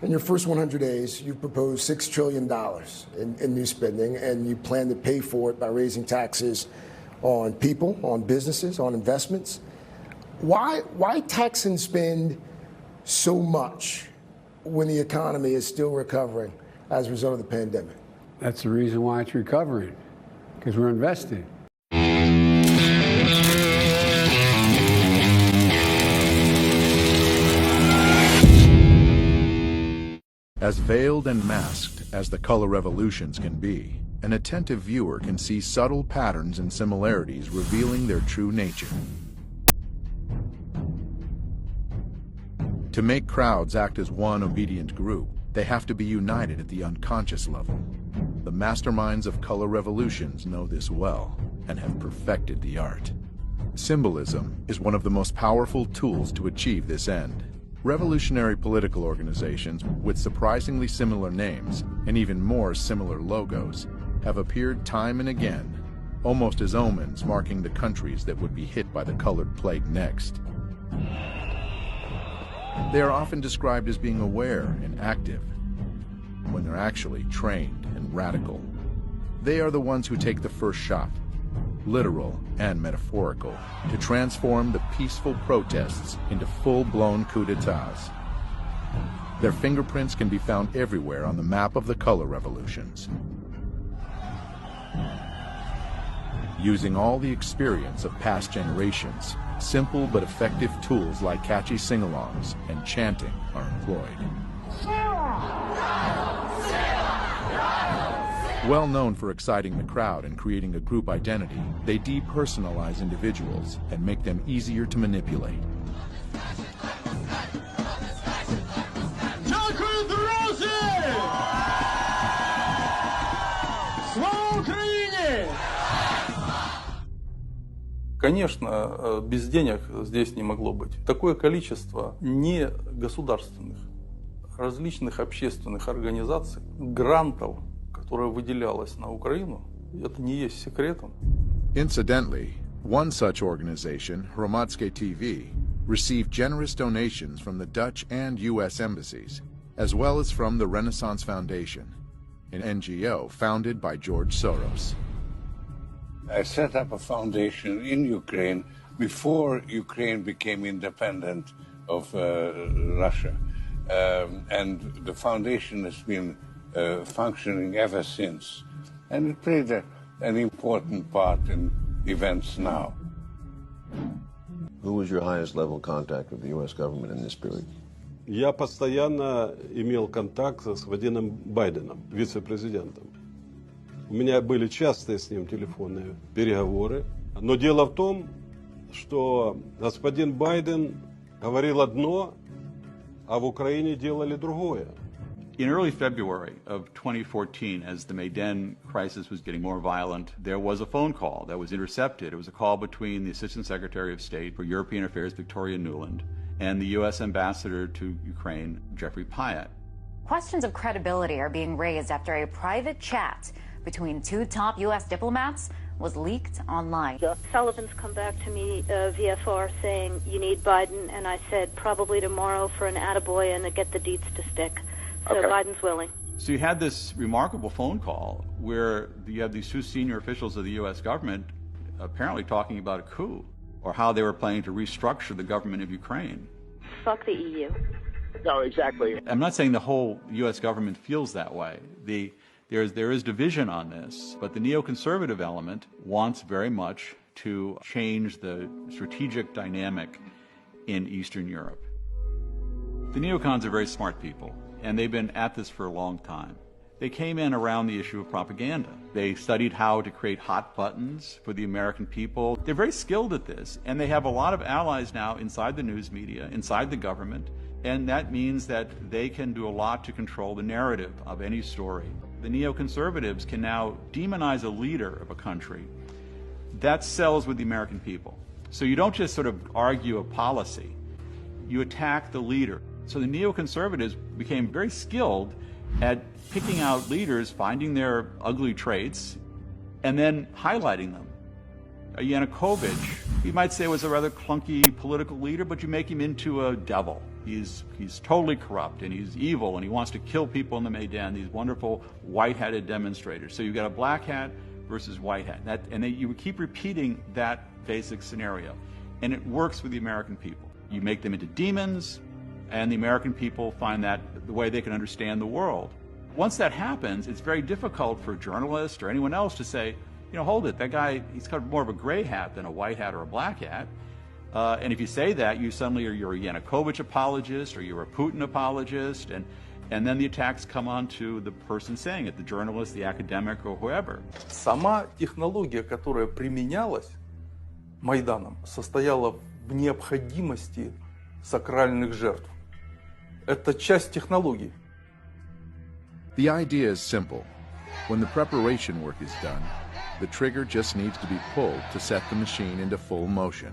In your first 100 days, you've proposed $6 trillion in new spending, and you plan to pay for it by raising taxes on people, on businesses, on investments. Why tax and spend so much when the economy is still recovering as a result of the pandemic? That's the reason why it's recovering, because we're investing. As veiled and masked as the color revolutions can be, an attentive viewer can see subtle patterns and similarities revealing their true nature. To make crowds act as one obedient group, they have to be united at the unconscious level. The masterminds of color revolutions know this well and have perfected the art. Symbolism is one of the most powerful tools to achieve this end. Revolutionary political organizations with surprisingly similar names and even more similar logos have appeared time and again, almost as omens marking the countries that would be hit by the colored plague next. They are often described as being aware and active, when they're actually trained and radical. They are the ones who take the first shot, literal and metaphorical, to transform the peaceful protests into full-blown coups d'etats. Their fingerprints can be found everywhere on the map of the color revolutions. Using all the experience of past generations, simple but effective tools like catchy sing-alongs and chanting are employed. Well known for exciting the crowd and creating a group identity, they depersonalize individuals and make them easier to manipulate. Конечно, без денег здесь не могло быть. Такое количество не государственных, различных общественных организаций, грантов, которое выделялось на Украину, это не есть секретом. Incidentally, one such organization, Hromadske TV, received generous donations from the Dutch and U.S. embassies, as well as from the Renaissance Foundation, an NGO founded by George Soros. I set up a foundation in Ukraine before Ukraine became independent of Russia. And the foundation has been functioning ever since. And it played an important part in events now. Who was your highest level contact with the U.S. government in this period? Я постоянно имел контакт с господином Байденом, вице-президентом. У меня были частые с ним телефонные переговоры. Но дело в том, что господин Байден говорил одно, а в Украине делали другое. In early February of 2014, as the Maidan crisis was getting more violent, there was a phone call that was intercepted. It was a call between the Assistant Secretary of State for European Affairs, Victoria Nuland, and the U.S. Ambassador to Ukraine, Jeffrey Pyatt. Questions of credibility are being raised after a private chat between two top U.S. diplomats was leaked online. Sullivan's come back to me, VFR, saying you need Biden, and I said probably tomorrow for an attaboy and to get the deets to stick. So okay. Biden's willing. So you had this remarkable phone call where you have these two senior officials of the U.S. government apparently talking about a coup or how they were planning to restructure the government of Ukraine. Fuck the EU. No, exactly. I'm not saying the whole U.S. government feels that way. There is division on this, but the neoconservative element wants very much to change the strategic dynamic in Eastern Europe. The neocons are very smart people, and they've been at this for a long time. They came in around the issue of propaganda. They studied how to create hot buttons for the American people. They're very skilled at this, and they have a lot of allies now inside the news media, inside the government, and that means that they can do a lot to control the narrative of any story. The neoconservatives can now demonize a leader of a country. That sells with the American people. So you don't just sort of argue a policy, you attack the leader. So the neoconservatives became very skilled at picking out leaders, finding their ugly traits, and then highlighting them. Yanukovych, you might say, was a rather clunky political leader, but you make him into a devil. He's totally corrupt and he's evil and he wants to kill people in the Maidan, these wonderful white-hatted demonstrators. So you've got a black hat versus white hat. You keep repeating that basic scenario. And it works with the American people. You make them into demons, and the American people find that the way they can understand the world. Once that happens, it's very difficult for a journalist or anyone else to say, you know, hold it, that guy, he's got more of a gray hat than a white hat or a black hat. And if you say that, you're a Yanukovych apologist or you're a Putin apologist, and then the attacks come on to the person saying it, the journalist, the academic, or whoever. Сама технология, которая применялась Майданом, состояла в необходимости сакральных жертв. Это часть технологии. The idea is simple. When the preparation work is done, the trigger just needs to be pulled to set the machine into full motion.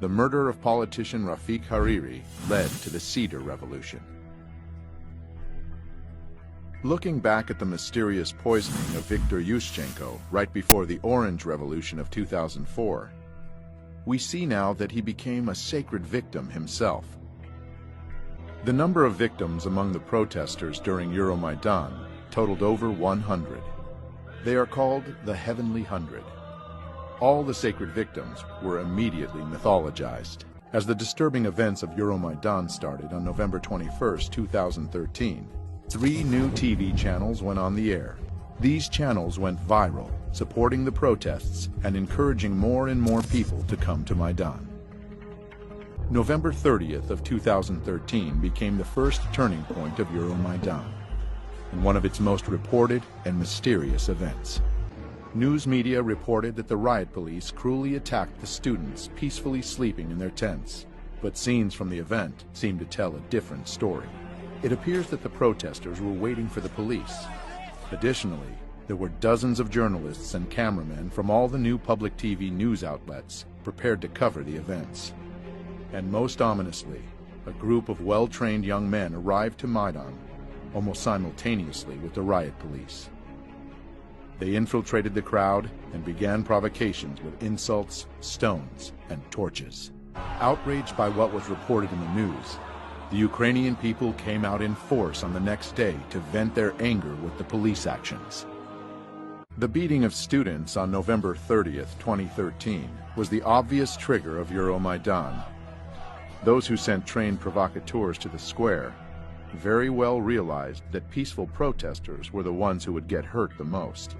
The murder of politician Rafiq Hariri led to the Cedar Revolution. Looking back at the mysterious poisoning of Viktor Yushchenko right before the Orange Revolution of 2004, we see now that he became a sacred victim himself. The number of victims among the protesters during Euromaidan totaled over 100. They are called the Heavenly Hundred. All the sacred victims were immediately mythologized. As the disturbing events of Euromaidan started on November 21, 2013, 3 new TV channels went on the air. These channels went viral, supporting the protests and encouraging more and more people to come to Maidan. November 30th of 2013 became the first turning point of Euromaidan, and one of its most reported and mysterious events. News media reported that the riot police cruelly attacked the students peacefully sleeping in their tents, but scenes from the event seemed to tell a different story. It appears that the protesters were waiting for the police. Additionally, there were dozens of journalists and cameramen from all the new public TV news outlets prepared to cover the events. And most ominously, a group of well-trained young men arrived to Maidan almost simultaneously with the riot police. They infiltrated the crowd and began provocations with insults, stones, and torches. Outraged by what was reported in the news, the Ukrainian people came out in force on the next day to vent their anger with the police actions. The beating of students on November 30th, 2013 was the obvious trigger of Euromaidan. Those who sent trained provocateurs to the square very well realized that peaceful protesters were the ones who would get hurt the most.